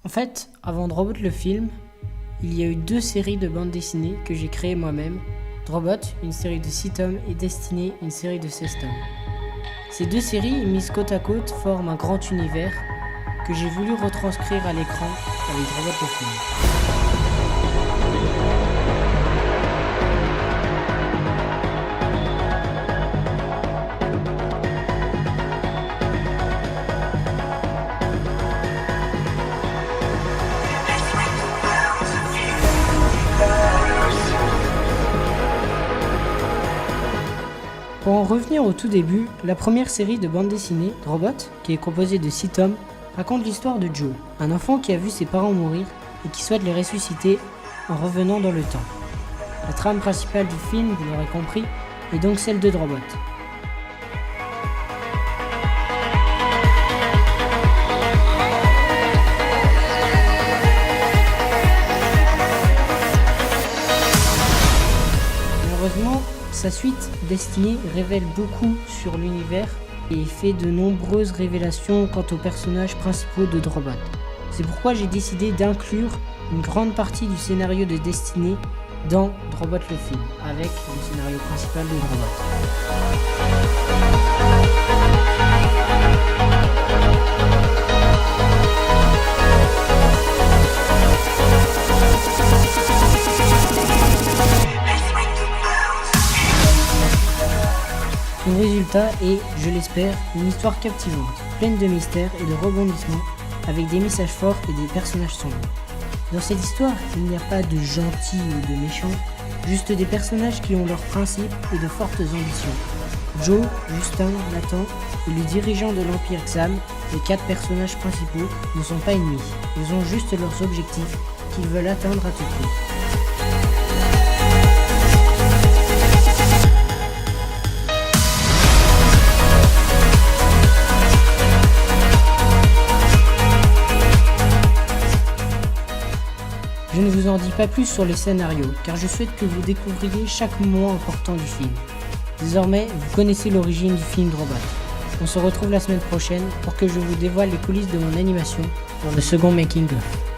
En fait, avant Drobot le film, il y a eu 2 séries de bandes dessinées que j'ai créées moi-même. Drobot, une série de 6 tomes, et Destiny, une série de 16 tomes. Ces 2 séries, mises côte à côte, forment un grand univers que j'ai voulu retranscrire à l'écran avec Drobot le film. Pour en revenir au tout début, la première série de bande dessinée, Drobot, qui est composée de 6 tomes, raconte l'histoire de Joe, un enfant qui a vu ses parents mourir et qui souhaite les ressusciter en revenant dans le temps. La trame principale du film, vous l'aurez compris, est donc celle de Drobot. Malheureusement, sa suite, Destiny, révèle beaucoup sur l'univers et fait de nombreuses révélations quant aux personnages principaux de Drobot. C'est pourquoi j'ai décidé d'inclure une grande partie du scénario de Destiny dans Drobot le film, avec le scénario principal de Drobot. Le résultat est, je l'espère, une histoire captivante, pleine de mystères et de rebondissements, avec des messages forts et des personnages sombres. Dans cette histoire, il n'y a pas de gentils ou de méchants, juste des personnages qui ont leurs principes et de fortes ambitions. Joe, Justin, Nathan et le dirigeant de l'Empire Xam, les 4 personnages principaux, ne sont pas ennemis, ils ont juste leurs objectifs qu'ils veulent atteindre à tout prix. Je ne vous en dis pas plus sur les scénarios, car je souhaite que vous découvriez chaque moment important du film. Désormais, vous connaissez l'origine du film Drobot. On se retrouve la semaine prochaine pour que je vous dévoile les coulisses de mon animation dans le second making of.